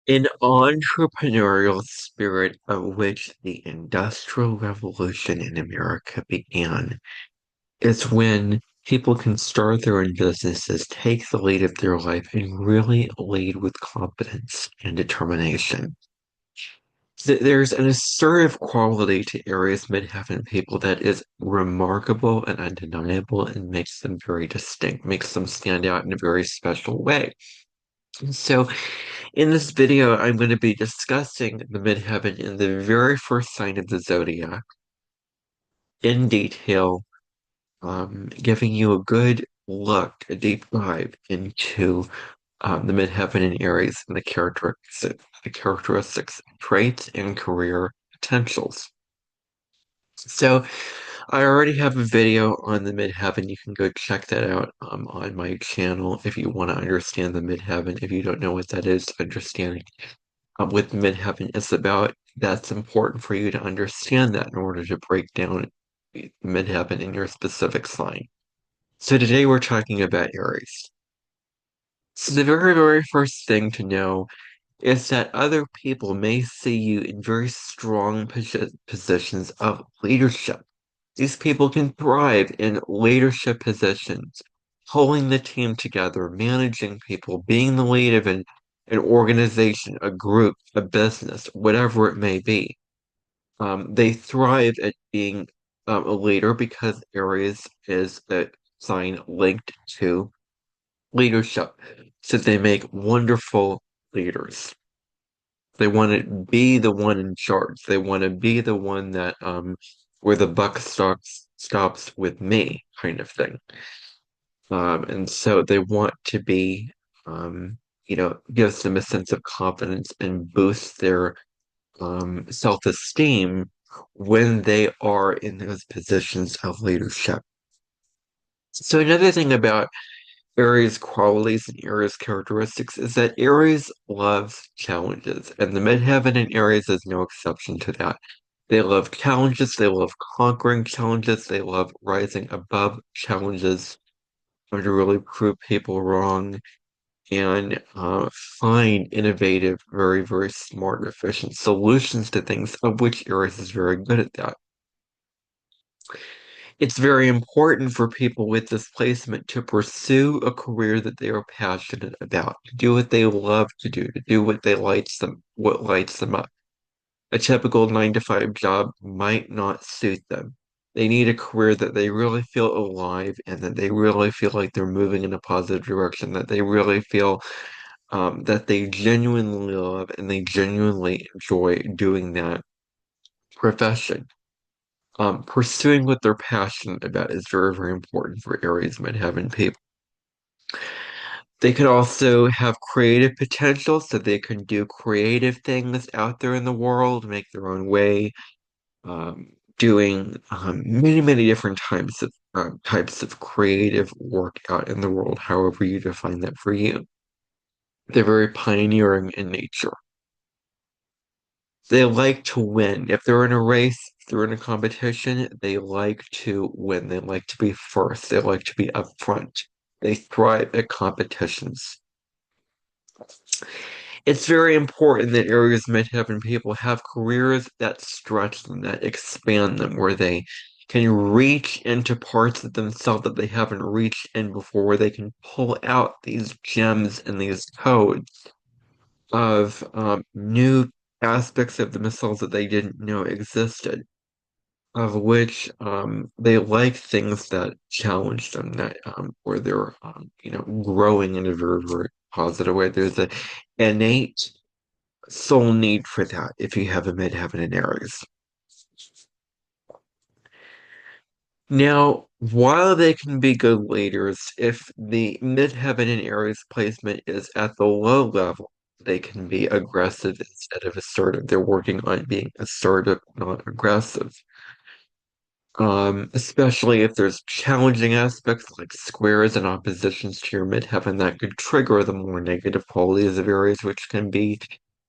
An entrepreneurial spirit of which the Industrial Revolution in America began is when people can start their own businesses, take the lead of their life, and really lead with confidence and determination. There's an assertive quality to Aries Midheaven people that is remarkable and undeniable and makes them very distinct, makes them stand out in a very special way. So, in this video, I'm going to be discussing the midheaven in the very first sign of the zodiac in detail, giving you a good look, a deep dive into the midheaven in Aries and the characteristics, traits, and career potentials. So, I already have a video on the midheaven. You can go check that out on my channel if you want to understand the midheaven. If you don't know what that is, understanding with Midheaven is about, that's important for you to understand that in order to break down Midheaven in your specific sign. So today we're talking about Aries. So the very, very first thing to know is that other people may see you in very strong positions of leadership. These people can thrive in leadership positions, pulling the team together, managing people, being the lead of an organization, a group, a business, whatever it may be. They thrive at being a leader because Aries is a sign linked to leadership. So they make wonderful leaders. They want to be the one in charge. They want to be the one that where the buck stops with me kind of thing. And so they want to be gives them a sense of confidence and boosts their self-esteem when they are in those positions of leadership. So another thing about Aries qualities and Aries characteristics is that Aries loves challenges, and the midheaven in Aries is no exception to that. They love challenges, they love conquering challenges, they love rising above challenges, trying to really prove people wrong, and find innovative, very, very smart, efficient solutions to things, of which Aries is very good at that. It's very important for people with this placement to pursue a career that they are passionate about, to do what they love to do what lights them up. A typical 9 to 5 job might not suit them. They need a career that they really feel alive and that they really feel like they're moving in a positive direction, that they really feel that they genuinely love and they genuinely enjoy doing that profession. Pursuing what they're passionate about is very, very important for Aries midheaven people. They could also have creative potential, so they can do creative things out there in the world, make their own way, doing many, many different types of creative work out in the world, however you define that for you. They're very pioneering in nature. They like to win. If they're in a race, if they're in a competition, they like to win. They like to be first. They like to be up front. They thrive at competitions. It's very important that Aries midheaven people have careers that stretch them, that expand them, where they can reach into parts of themselves that they haven't reached in before, where they can pull out these gems and these codes of new aspects of themselves that they didn't know existed, of which they like things that challenge them, that where they're growing in a very, very positive way. There's an innate soul need for that if you have a midheaven in Aries. Now, while they can be good leaders, if the midheaven in Aries placement is at the low level, they can be aggressive instead of assertive. They're working on being assertive, not aggressive. Especially if there's challenging aspects like squares and oppositions to your midheaven that could trigger the more negative qualities of Aries, which can be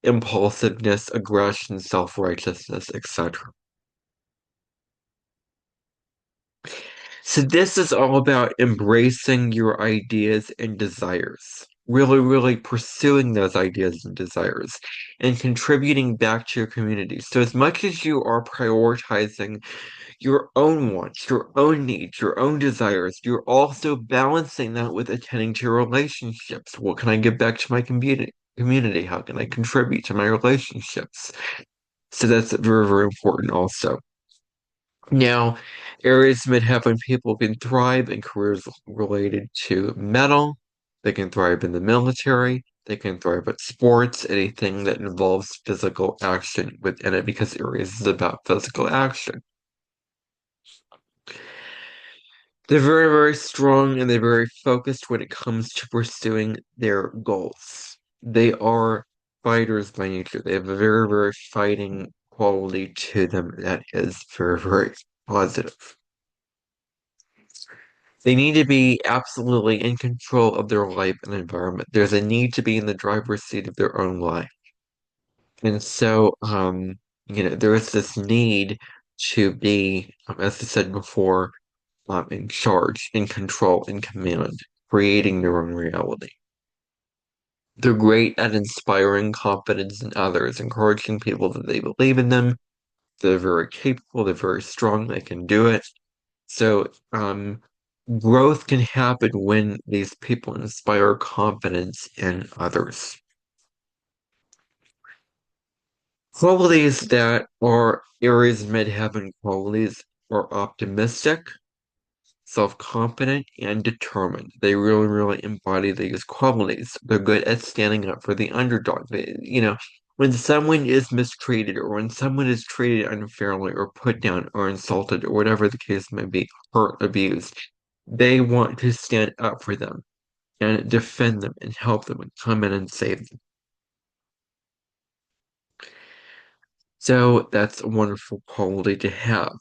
impulsiveness, aggression, self-righteousness, etc. So this is all about embracing your ideas and desires. really pursuing those ideas and desires and contributing back to your community. So as much as you are prioritizing your own wants, your own needs, your own desires, you're also balancing that with attending to your relationships. What can I give back to my community? How can I contribute to my relationships? So that's very important also. Now, areas midheaven people can thrive in careers related to metal. They can thrive in the military. They can thrive at sports, anything that involves physical action within it, because Aries is about physical action. They're very strong and they're very focused when it comes to pursuing their goals. They are fighters by nature. They have a very fighting quality to them that is very positive. They need to be absolutely in control of their life and environment. There's a need to be in the driver's seat of their own life. And so, there is this need to be, as I said before, in charge, in control, in command, creating their own reality. They're great at inspiring confidence in others, encouraging people that they believe in them. They're very capable, they're very strong, they can do it. So, growth can happen when these people inspire confidence in others. Qualities that are Aries midheaven qualities are optimistic, self-confident, and determined. They really embody these qualities. They're good at standing up for the underdog. When someone is mistreated or when someone is treated unfairly or put down or insulted or whatever the case may be, hurt, abused, they want to stand up for them and defend them and help them and come in and save them. So that's a wonderful quality to have.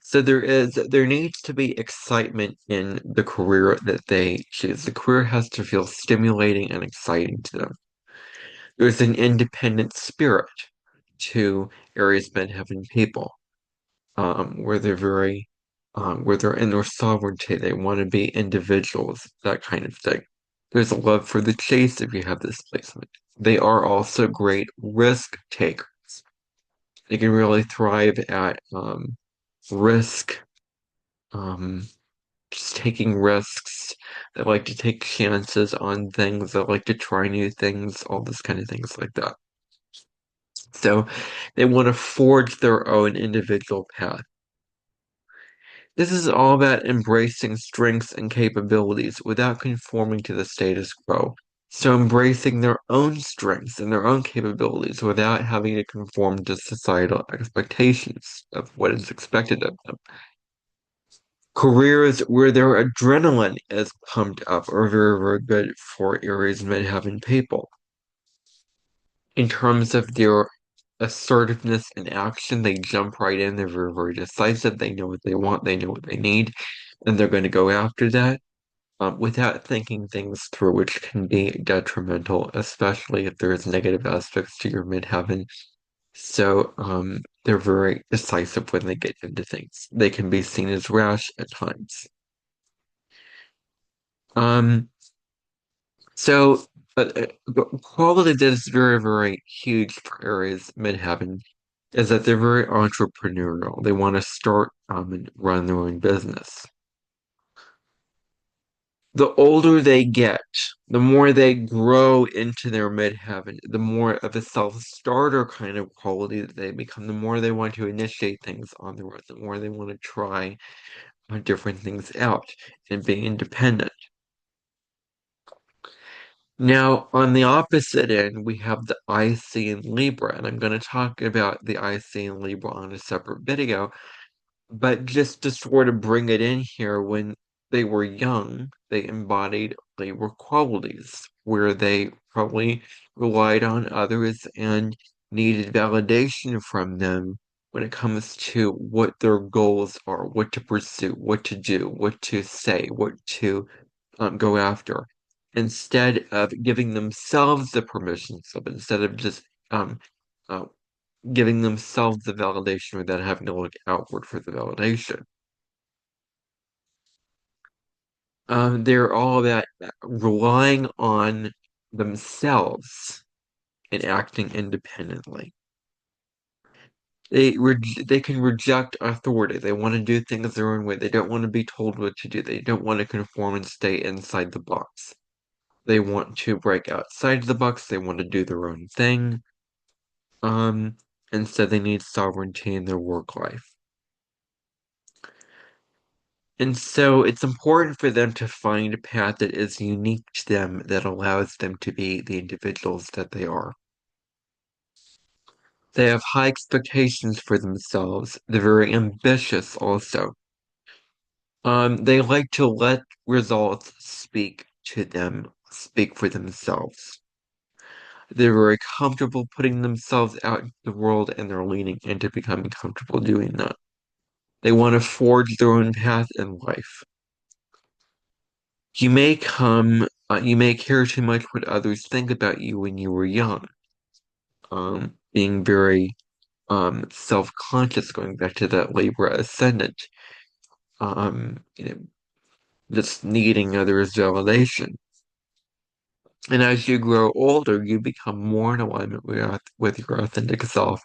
So there needs to be excitement in the career that they choose. The career has to feel stimulating and exciting to them. There's an independent spirit to Aries midheaven people, where where they're in their sovereignty. They want to be individuals, that kind of thing. There's a love for the chase if you have this placement. They are also great risk takers. They can really thrive at risk, um, just taking risks. They like to take chances on things. They like to try new things, all this kind of things like that. So they want to forge their own individual path. This is all about embracing strengths and capabilities without conforming to the status quo. So embracing their own strengths and their own capabilities without having to conform to societal expectations of what is expected of them. Careers where their adrenaline is pumped up are very good for Aries midheaven people. In terms of their assertiveness and action, they jump right in. They're very decisive. They know what they want, they know what they need, and they're going to go after that without thinking things through, which can be detrimental, especially if there's negative aspects to your midheaven. So they're very decisive when they get into things. They can be seen as rash at times. Um, so the quality that is very huge for Aries midheaven is that they're very entrepreneurial. They want to start and run their own business. The older they get, the more they grow into their midheaven, the more of a self-starter kind of quality that they become, the more they want to initiate things on their own, the more they want to try different things out and be independent. Now, on the opposite end, we have the IC and Libra, and I'm going to talk about the IC and Libra on a separate video. But just to sort of bring it in here, when they were young, they embodied Libra qualities, where they probably relied on others and needed validation from them when it comes to what their goals are, what to pursue, what to do, what to say, what to go after, instead of giving themselves the permission slip, instead of just um, uh, giving themselves the validation without having to look outward for the validation. They're all about relying on themselves and acting independently. They can reject authority. They want to do things their own way. They don't want to be told what to do. They don't want to conform and stay inside the box. They want to break outside the box. They want to do their own thing. Um, Instead they need sovereignty in their work life. And so it's important for them to find a path that is unique to them that allows them to be the individuals that they are. They have high expectations for themselves. They're very ambitious also. They like to let results speak to them, speak for themselves. They're very comfortable putting themselves out into the world and they're leaning into becoming comfortable doing that. They want to forge their own path in life. You may care too much what others think about you when you were young. Being very self-conscious, going back to that Libra ascendant. You know, just needing others' validation. And as you grow older, you become more in alignment with your authentic self,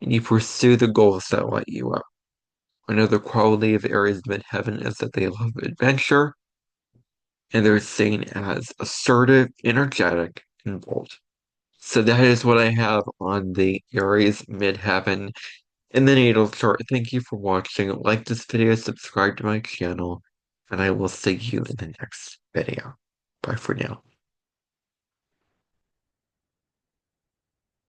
and you pursue the goals that light you up. Another quality of Aries midheaven is that they love adventure, and they're seen as assertive, energetic, and bold. So that is what I have on the Aries midheaven in the natal chart. Thank you for watching. Like this video, subscribe to my channel, and I will see you in the next video. Bye for now.